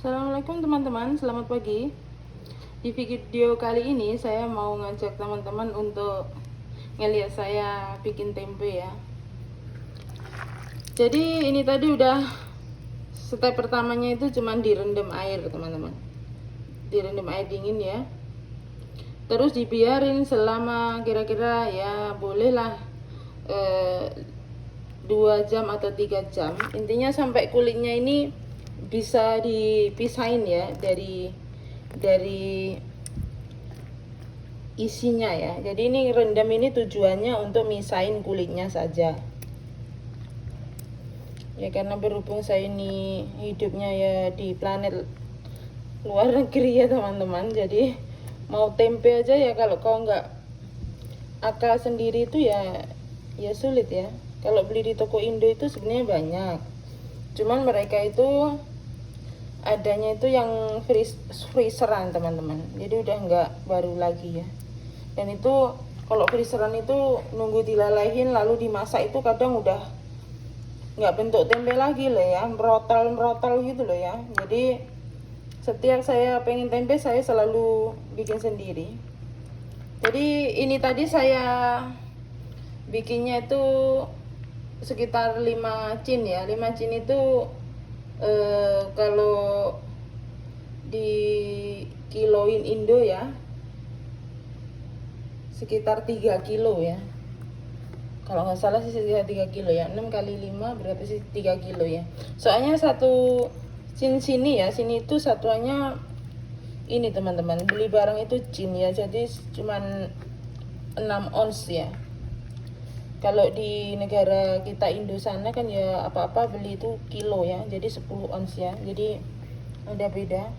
Assalamualaikum teman-teman, selamat pagi. Di video kali ini saya mau ngajak teman-teman untuk ngeliat saya bikin tempe ya. Jadi ini tadi udah step pertamanya itu cuman direndam air teman-teman. Direndam air dingin ya. Terus dibiarin selama kira-kira ya bolehlah 2 jam atau 3 jam. Intinya sampai kulitnya ini bisa dipisahin ya dari isinya ya. Jadi ini rendam ini tujuannya untuk misahin kulitnya saja ya, karena berhubung saya ini hidupnya ya di planet luar negeri ya teman-teman, jadi mau tempe aja ya kalau kau nggak akal sendiri itu ya sulit ya. Kalau beli di toko Indo itu sebenarnya banyak, cuman mereka itu adanya itu yang freezeran teman-teman, jadi udah nggak baru lagi ya. Dan itu kalau freezeran itu nunggu dilalehin lalu dimasak itu kadang udah nggak bentuk tempe lagi loh ya, merotol gitu loh ya. Jadi setiap saya pengen tempe saya selalu bikin sendiri. Jadi ini tadi saya bikinnya itu sekitar 5 cin ya. 5 cin itu kalau di kiloin Indo ya sekitar 3 kilo ya, kalau nggak salah sih sekitar 3 kilo ya. 6 kali 5 berarti sih 3 kilo ya. Soalnya satu cin sini ya, sini itu satuannya ini teman-teman, beli barang itu cin ya, jadi cuman 6 ons ya. Kalau di negara kita Indo sana kan ya apa-apa beli itu kilo ya, jadi 10 ons ya. Jadi ada beda.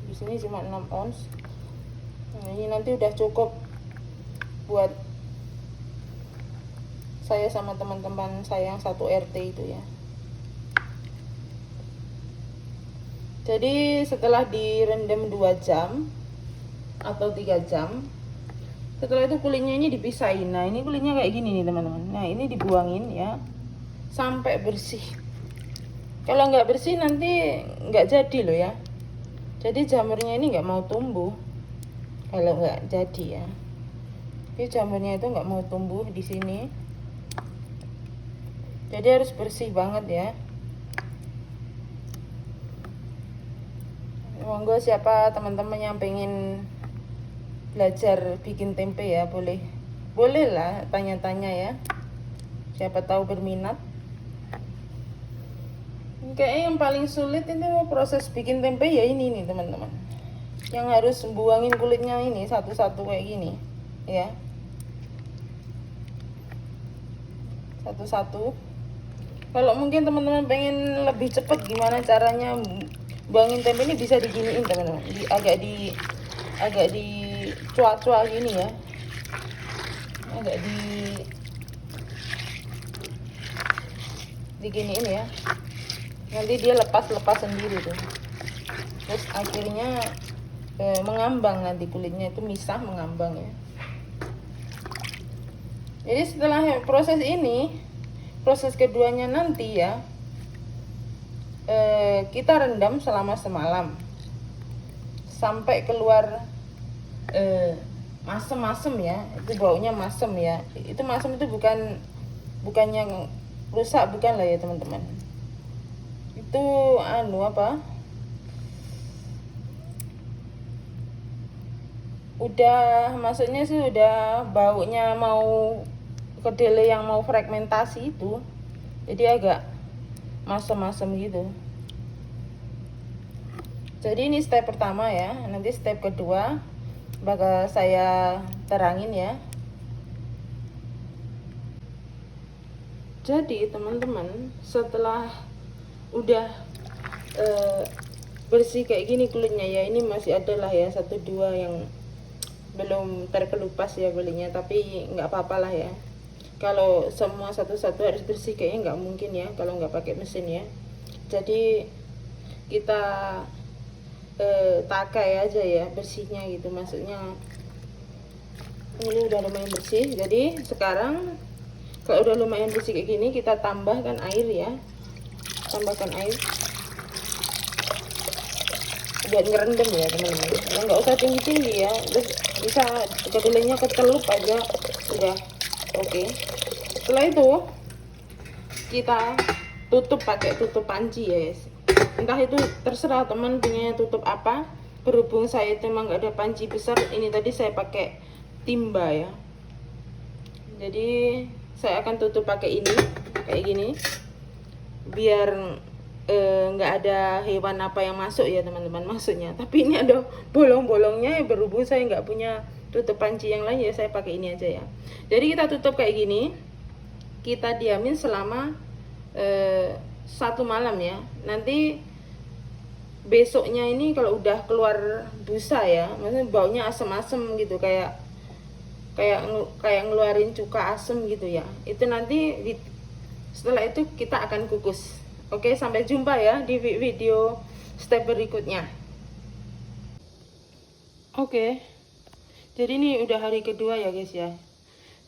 Di sini cuma 6 ons. Nah, ini nanti udah cukup buat saya sama teman-teman saya yang satu RT itu ya. Jadi setelah direndam 2 jam atau 3 jam, setelah itu kulitnya ini dipisahin. Nah ini kulitnya kayak gini nih teman-teman. Nah ini dibuangin ya sampai bersih. Kalau nggak bersih nanti nggak jadi loh ya. Jadi jamurnya ini nggak mau tumbuh kalau nggak jadi ya. Jadi jamurnya itu nggak mau tumbuh di sini. Jadi harus bersih banget ya. Monggo siapa teman-teman yang pengen belajar bikin tempe ya, boleh lah tanya-tanya ya, siapa tahu berminat. Kayaknya yang paling sulit itu proses bikin tempe ya ini nih teman-teman, yang harus buangin kulitnya ini satu-satu kayak gini ya, satu-satu. Kalau mungkin teman-teman pengen lebih cepat gimana caranya buangin tempe ini, bisa diginiin teman-teman, agak di cuak-cuak gini ya, agak diginiin ya, nanti dia lepas sendiri tuh. Terus akhirnya mengambang, nanti kulitnya itu misah mengambang ya. Jadi setelah proses ini, proses keduanya nanti ya, kita rendam selama semalam sampai keluar masem-masem ya. Itu baunya masem ya. Itu masem itu bukannya rusak, bukan lah ya teman-teman. Itu udah, maksudnya sih udah baunya mau kedelai yang mau fragmentasi itu, jadi agak masem-masem gitu. Jadi ini step pertama ya. Nanti step kedua bakal saya terangin ya. Jadi teman-teman, setelah udah bersih kayak gini kulitnya ya, ini masih ada lah ya 1-2 yang belum terkelupas ya kulitnya, tapi nggak apa-apa lah ya. Kalau semua satu-satu harus bersih kayaknya nggak mungkin ya kalau nggak pakai mesin ya. Jadi kita takai aja ya bersihnya gitu, maksudnya ini udah lumayan bersih. Jadi sekarang kalau udah lumayan bersih kayak gini, kita tambahkan air ya, tambahkan air. buat ngerendam ya teman-teman. Nggak usah tinggi-tinggi ya, terus bisa kedelainya kecelup aja udah oke. Setelah itu kita tutup pakai tutup panci ya guys. Entah itu terserah teman punya tutup apa, berhubung saya itu emang nggak ada panci besar, ini tadi saya pakai timba ya. Jadi saya akan tutup pakai ini kayak gini biar nggak ada hewan apa yang masuk ya teman-teman, maksudnya. Tapi ini ada bolong-bolongnya ya, berhubung saya nggak punya tutup panci yang lain ya saya pakai ini aja ya. Jadi kita tutup kayak gini, kita diamin selama 1 malam ya. Nanti besoknya ini kalau udah keluar busa ya, maksudnya baunya asem-asem gitu, kayak ngeluarin cuka asem gitu ya. Itu nanti setelah itu kita akan kukus. Oke, sampai jumpa ya di video step berikutnya. Oke, jadi ini udah hari kedua ya guys ya.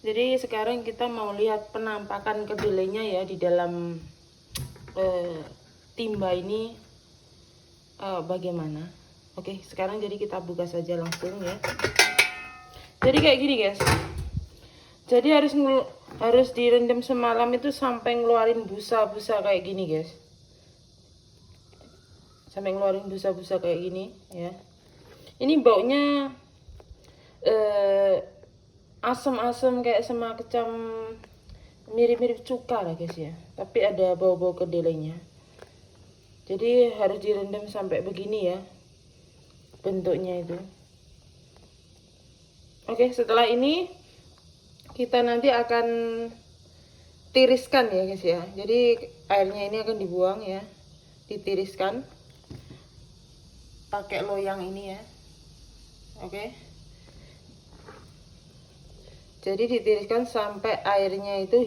Jadi sekarang kita mau lihat penampakan kedelainya ya di dalam timba ini bagaimana. Oke, sekarang jadi kita buka saja langsung ya. Jadi kayak gini guys. Jadi harus direndam semalam itu sampai ngeluarin busa-busa kayak gini guys. Sampai ngeluarin busa-busa kayak gini ya. Ini baunya asam-asam kayak semacam mirip-mirip cuka lah guys ya. Tapi ada bau-bau kedelainya. Jadi harus direndam sampai begini ya bentuknya itu. Oke, setelah ini kita nanti akan tiriskan ya guys ya. Jadi airnya ini akan dibuang ya, ditiriskan pakai loyang ini ya. Oke, jadi ditiriskan sampai airnya itu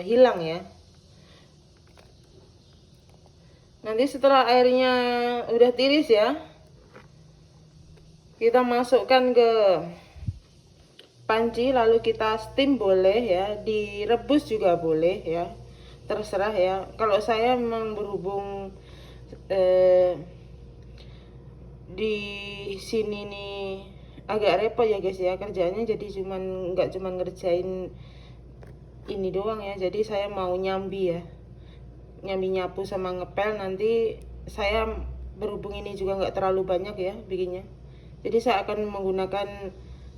hilang ya. Nanti setelah airnya udah tiris ya, kita masukkan ke panci, lalu kita steam boleh ya, direbus juga boleh ya, terserah ya. Kalau saya memang berhubung di sini nih agak repot ya guys ya kerjanya, jadi nggak cuman ngerjain ini doang ya. Jadi saya mau nyambi ya, nyambi nyapu sama ngepel. Nanti saya berhubung ini juga nggak terlalu banyak ya bikinnya, jadi saya akan menggunakan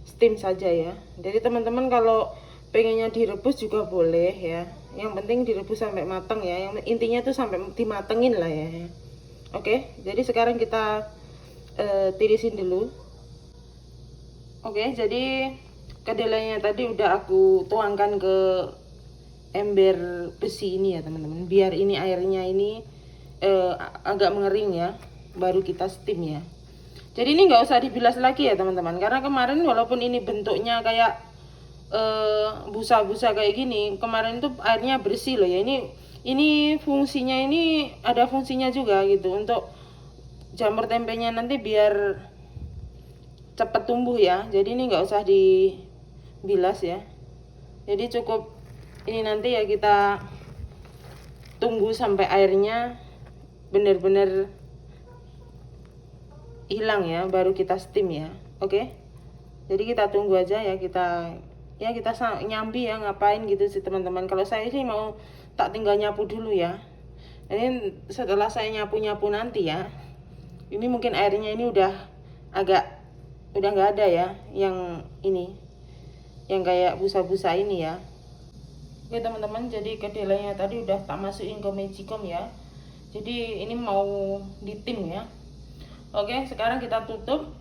steam saja ya. Jadi teman-teman kalau pengennya direbus juga boleh ya, yang penting direbus sampai matang ya, yang intinya tuh sampai dimatengin lah ya. Oke, jadi sekarang kita tirisin dulu. Oke, jadi kedelainya tadi udah aku tuangkan ke ember besi ini ya teman-teman, biar ini airnya ini agak mengering ya, baru kita steam ya. Jadi ini nggak usah dibilas lagi ya teman-teman, karena kemarin walaupun ini bentuknya kayak busa-busa kayak gini, kemarin tuh airnya bersih loh ya. Ini fungsinya, ini ada fungsinya juga gitu untuk jamur tempenya nanti biar cepet tumbuh ya. Jadi ini nggak usah dibilas ya. Jadi cukup ini nanti ya kita tunggu sampai airnya bener-bener hilang ya, baru kita steam ya. Oke, jadi kita tunggu aja ya, kita nyambi ya, ngapain gitu sih teman-teman. Kalau saya sih mau tak tinggal nyapu dulu ya. Ini setelah saya nyapu-nyapu nanti ya, ini mungkin airnya ini udah nggak ada ya, yang ini yang kayak busa-busa ini ya. Oke teman-teman, jadi kedelainya tadi udah tak masukin ke magicom ya. Jadi ini mau ditim ya. Oke, sekarang kita tutup,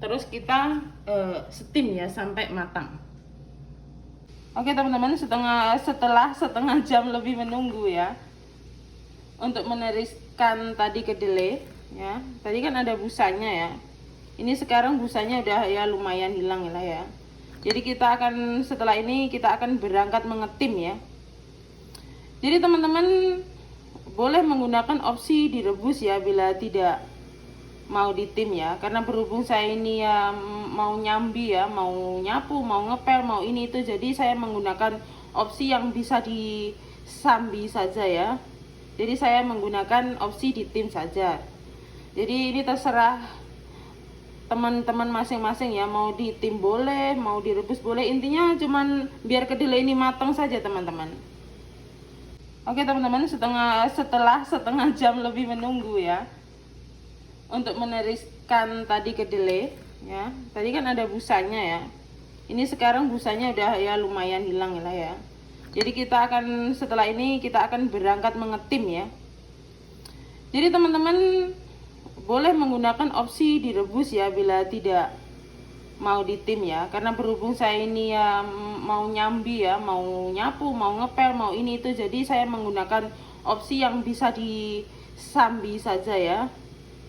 terus kita steam ya sampai matang. Oke teman-teman, setelah setengah jam lebih menunggu ya untuk meneriskan tadi kedelai ya. Tadi kan ada busanya ya, ini sekarang busanya udah ya lumayan hilang lah ya. Jadi setelah ini kita akan berangkat mengetim ya. Jadi teman-teman boleh menggunakan opsi direbus ya bila tidak mau ditim ya, karena berhubung saya ini ya mau nyambi ya, mau nyapu, mau ngepel, mau ini itu, jadi saya menggunakan opsi yang bisa disambi saja ya. Jadi saya menggunakan opsi ditim saja. Jadi ini terserah teman-teman masing-masing ya, mau ditim boleh, mau direbus boleh, intinya cuman biar kedelai ini matang saja teman-teman. Oke teman-teman, setelah setengah jam lebih menunggu ya untuk meneriskan tadi kedelai ya. Tadi kan ada busanya ya, ini sekarang busanya udah ya lumayan hilang lah ya. Jadi kita akan, setelah ini kita akan berangkat mengetim ya. Jadi teman-teman boleh menggunakan opsi direbus ya bila tidak mau ditim ya, karena berhubung saya ini ya mau nyambi ya, mau nyapu, mau ngepel, mau ini itu, jadi saya menggunakan opsi yang bisa disambi saja ya.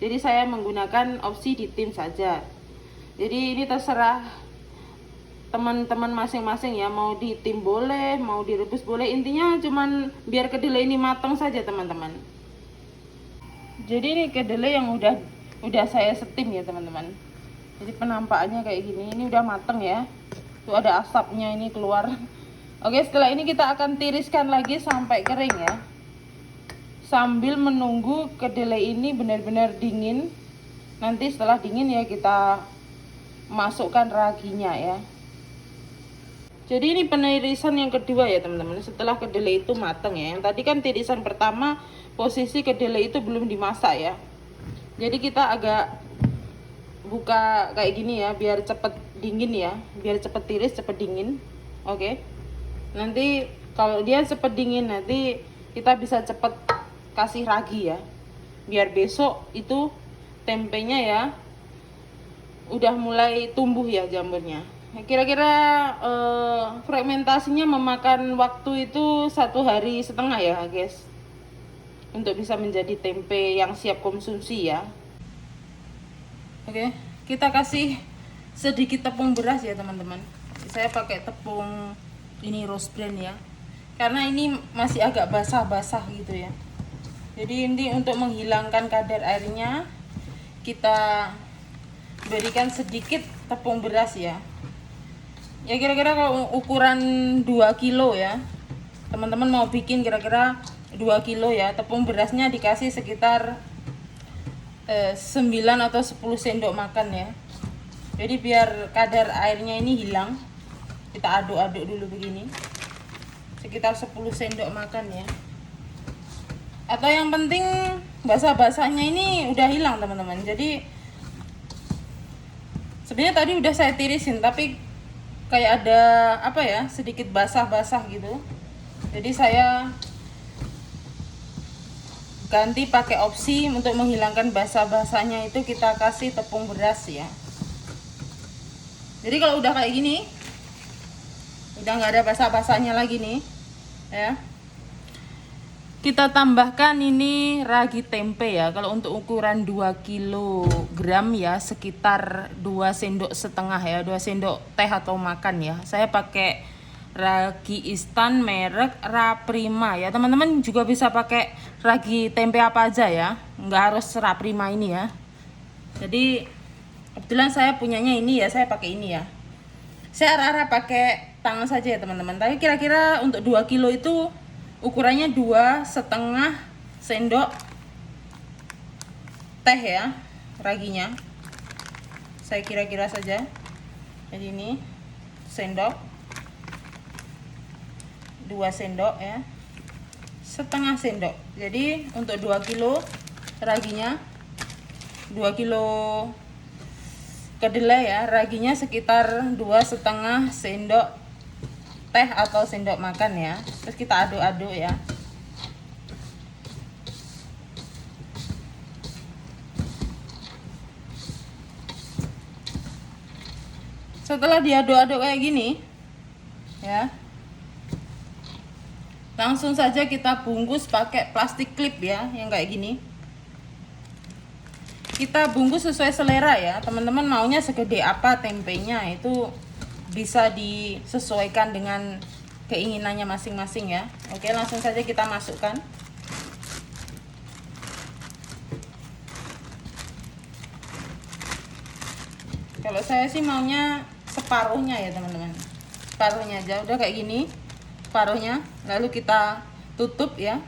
Jadi saya menggunakan opsi ditim saja. Jadi ini terserah teman-teman masing-masing ya, mau ditim boleh, mau direbus boleh, intinya cuman biar kedelai ini matang saja teman-teman. Jadi ini kedelai yang udah saya setim ya teman-teman. Jadi penampakannya kayak gini, ini udah mateng ya. Tuh ada asapnya ini keluar. Oke, setelah ini kita akan tiriskan lagi sampai kering ya. Sambil menunggu kedelai ini benar-benar dingin. Nanti setelah dingin ya kita masukkan raginya ya. Jadi ini penirisan yang kedua ya teman-teman, setelah kedelai itu mateng ya. Yang tadi kan tirisan pertama posisi kedelai itu belum dimasak ya. Jadi kita agak buka kayak gini ya, biar cepet dingin ya, biar cepet tiris, cepet dingin. Oke. Nanti kalau dia cepet dingin, nanti kita bisa cepet kasih ragi ya. Biar besok itu tempenya ya udah mulai tumbuh ya jamurnya. Kira-kira fermentasinya memakan waktu itu 1,5 hari ya guys, untuk bisa menjadi tempe yang siap konsumsi ya. Oke, kita kasih sedikit tepung beras ya teman-teman. Saya pakai tepung ini rose bran ya, karena ini masih agak basah-basah gitu ya. Jadi ini untuk menghilangkan kadar airnya, kita berikan sedikit tepung beras ya. Ya kira-kira kalau ukuran 2 kilo ya, teman-teman mau bikin kira-kira 2 kilo ya, tepung berasnya dikasih sekitar 9 atau 10 sendok makan ya. Jadi biar kadar airnya ini hilang, kita aduk-aduk dulu begini, sekitar 10 sendok makan ya. Atau yang penting basah-basahnya ini udah hilang teman-teman. Jadi sebenarnya tadi udah saya tirisin, tapi kayak ada apa ya, sedikit basah-basah gitu. Jadi saya ganti pakai opsi untuk menghilangkan basah-basahnya, itu kita kasih tepung beras ya. Jadi kalau udah kayak gini, udah nggak ada basah-basahnya lagi nih ya, kita tambahkan ini ragi tempe ya. Kalau untuk ukuran 2 kg ya, sekitar 2 sendok setengah ya, 2 sendok teh atau makan ya. Saya pakai ragi instan merek Raprima ya. Teman-teman juga bisa pakai ragi tempe apa aja ya, nggak harus Raprima ini ya. Jadi kebetulan saya punyanya ini ya, saya pakai ini ya. Saya arah-arah pakai tangan saja ya teman-teman. Tapi kira-kira untuk 2 kilo itu ukurannya 2,5 sendok teh ya raginya. Saya kira-kira saja. Jadi ini sendok, 2 sendok ya, setengah sendok. Jadi untuk 2 kilo raginya, 2 kilo kedelai ya, raginya sekitar 2,5 sendok teh atau sendok makan ya. Terus kita aduk-aduk ya. Setelah diaduk-aduk kayak gini ya, langsung saja kita bungkus pakai plastik klip ya, yang kayak gini. Kita bungkus sesuai selera ya, teman-teman maunya segede apa tempenya itu bisa disesuaikan dengan keinginannya masing-masing ya. Oke, langsung saja kita masukkan. Kalau saya sih maunya separuhnya ya teman-teman, separuhnya aja, udah kayak gini separuhnya. Lalu kita tutup ya,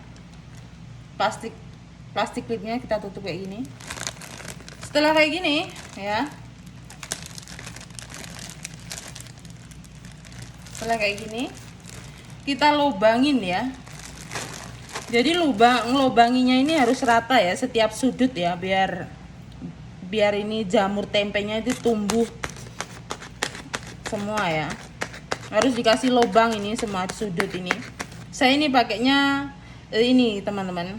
plastik klipnya kita tutup kayak gini. Setelah kayak gini ya, setelah kayak gini kita lubangin ya. Jadi ngelubanginya ini harus rata ya, setiap sudut ya, biar ini jamur tempenya itu tumbuh semua ya. Harus dikasih lubang ini semua sudut ini. Saya ini pakainya ini teman-teman,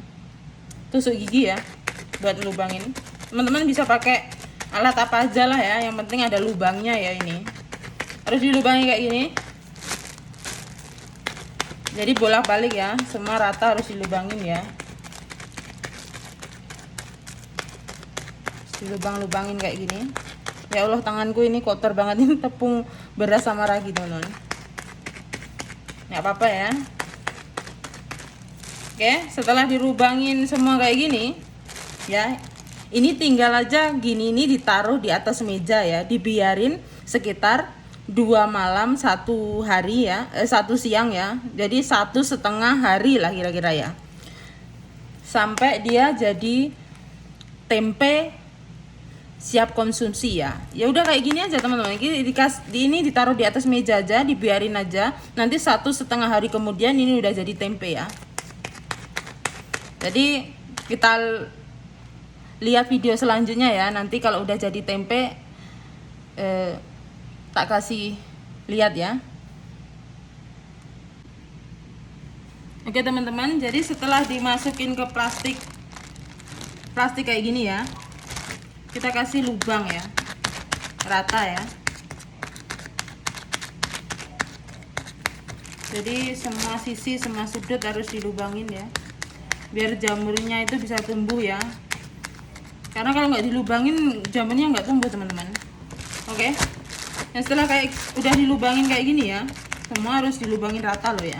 tusuk gigi ya buat lubangin. Teman-teman bisa pakai alat apa aja lah ya, yang penting ada lubangnya ya. Ini harus dilubangi kayak gini. Jadi bolak-balik ya, semua rata harus dilubangin ya. Dilubang-lubangin kayak gini. Ya Allah, tanganku ini kotor banget, ini tepung beras sama ragi teman-teman. Nggak apa-apa ya. Oke, setelah dilubangin semua kayak gini ya, ini tinggal aja gini, ini ditaruh di atas meja ya, dibiarin sekitar 2 malam 1 hari ya, 1 siang ya. Jadi 1,5 hari lah kira-kira ya, sampai dia jadi tempe siap konsumsi ya. Ya udah kayak gini aja teman-teman. Ini ditaruh di atas meja aja, dibiarin aja. Nanti 1,5 hari kemudian ini udah jadi tempe ya. Jadi kita lihat video selanjutnya ya. Nanti kalau udah jadi tempe tak kasih lihat ya. Oke teman-teman, jadi setelah dimasukin ke plastik kayak gini ya, kita kasih lubang ya, rata ya. Jadi semua sisi, semua sudut harus dilubangin ya, biar jamurnya itu bisa tumbuh ya. Karena kalau nggak dilubangin jamurnya nggak tumbuh teman-teman. Oke. Nah setelah kayak udah dilubangin kayak gini ya, semua harus dilubangin rata loh ya.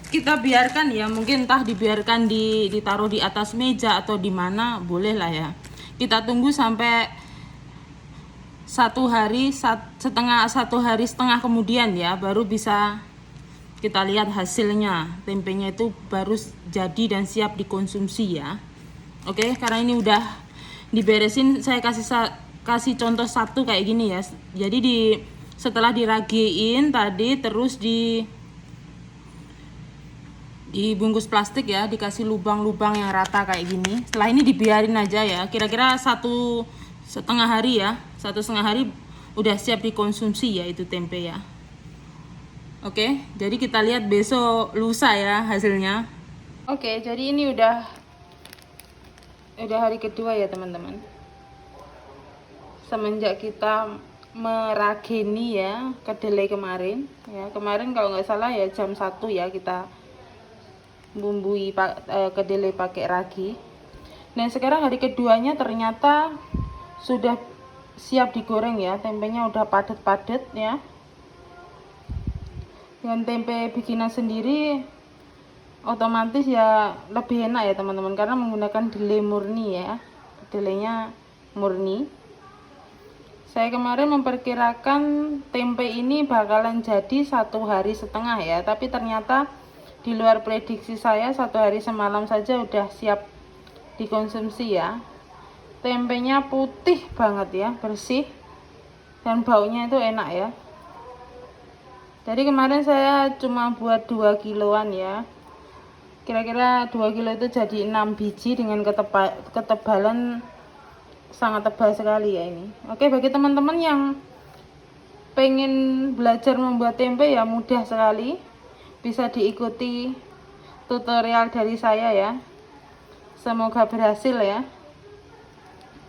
Kita biarkan ya, mungkin entah dibiarkan ditaruh di atas meja atau di mana, boleh lah ya. Kita tunggu sampai 1 hari setengah kemudian ya, baru bisa kita lihat hasilnya. Tempenya itu baru jadi dan siap dikonsumsi ya. Oke, karena ini udah diberesin, saya kasih contoh satu kayak gini ya. Jadi setelah diragiin tadi, terus dibungkus plastik ya, dikasih lubang-lubang yang rata kayak gini. Setelah ini dibiarin aja ya, kira-kira 1,5 hari ya, 1,5 hari udah siap dikonsumsi ya itu tempe ya. Oke, jadi kita lihat besok lusa ya hasilnya. Oke, jadi ini udah hari kedua ya teman-teman, semenjak kita merageni ya kedelai kemarin ya. Kemarin kalau nggak salah ya jam 1 ya kita bumbui kedelai pakai ragi. Nah sekarang hari keduanya ternyata sudah siap digoreng ya, tempenya udah padat-padat ya. Dan tempe bikinan sendiri otomatis ya lebih enak ya teman-teman, karena menggunakan kedelai murni ya, kedelainya murni. Saya kemarin memperkirakan tempe ini bakalan jadi 1,5 hari ya, tapi ternyata di luar prediksi saya, 1 hari semalam saja udah siap dikonsumsi ya. Tempenya putih banget ya, bersih, dan baunya itu enak ya. Jadi kemarin saya cuma buat 2 kiloan ya, kira-kira 2 kilo itu jadi 6 biji dengan ketebalan sangat tebal sekali ya ini. Oke, bagi teman-teman yang pengen belajar membuat tempe ya mudah sekali, bisa diikuti tutorial dari saya ya. Semoga berhasil ya,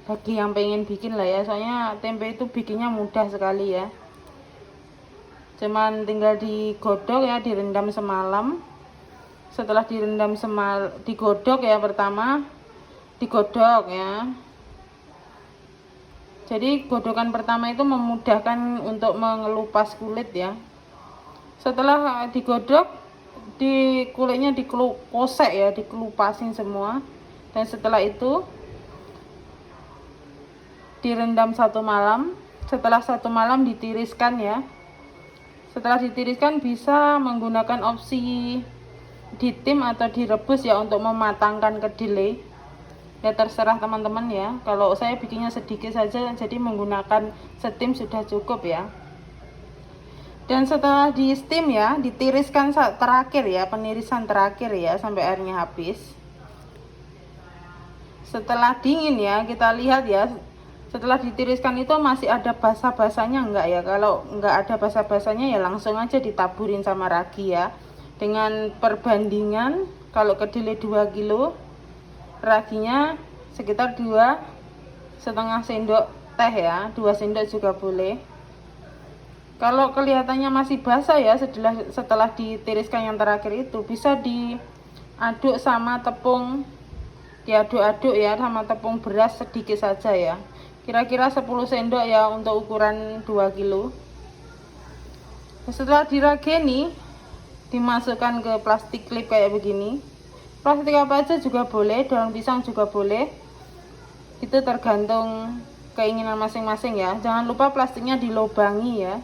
bagi yang pengen bikin lah ya, soalnya tempe itu bikinnya mudah sekali ya. Cuman tinggal digodok ya, direndam semalam. Setelah direndam digodok ya, pertama digodok ya. Jadi godokan pertama itu memudahkan untuk mengelupas kulit ya. Setelah digodok, kulitnya dikosek ya, dikelupasin semua. Dan setelah itu direndam 1 malam. Setelah 1 malam ditiriskan ya. Setelah ditiriskan bisa menggunakan opsi ditim atau direbus ya untuk mematangkan kedelai. Ya terserah teman-teman ya. Kalau saya bikinnya sedikit saja, jadi menggunakan steam sudah cukup ya. Dan setelah di steam ya, ditiriskan terakhir ya, penirisan terakhir ya, sampai airnya habis. Setelah dingin ya, kita lihat ya, setelah ditiriskan itu masih ada basah-basahnya enggak ya. Kalau enggak ada basah-basahnya ya langsung aja ditaburin sama ragi ya. Dengan perbandingan, kalau kedelai 2 kilo, raginya sekitar 2,5 sendok teh ya, 2 sendok juga boleh. Kalau kelihatannya masih basah ya, setelah ditiriskan yang terakhir itu, bisa diaduk sama tepung, diaduk-aduk ya sama tepung beras sedikit saja ya, kira-kira 10 sendok ya untuk ukuran 2 kilo. Setelah dirageni, dimasukkan ke plastik klip kayak begini. Plastik apa aja juga boleh, daun pisang juga boleh, itu tergantung keinginan masing-masing ya. Jangan lupa plastiknya dilubangi ya.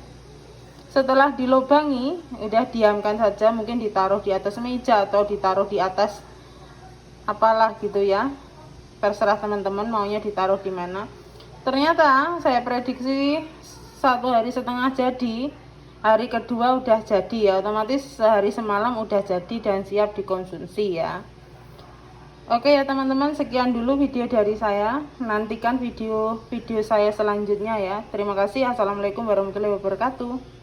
Setelah dilubangi, udah diamkan saja, mungkin ditaruh di atas meja atau ditaruh di atas apalah gitu ya. Terserah teman-teman maunya ditaruh di mana. Ternyata saya prediksi 1,5 hari jadi, hari kedua udah jadi ya, otomatis sehari semalam udah jadi dan siap dikonsumsi ya. Oke ya teman-teman, sekian dulu video dari saya. Nantikan video saya selanjutnya ya. Terima kasih. Assalamualaikum warahmatullahi wabarakatuh.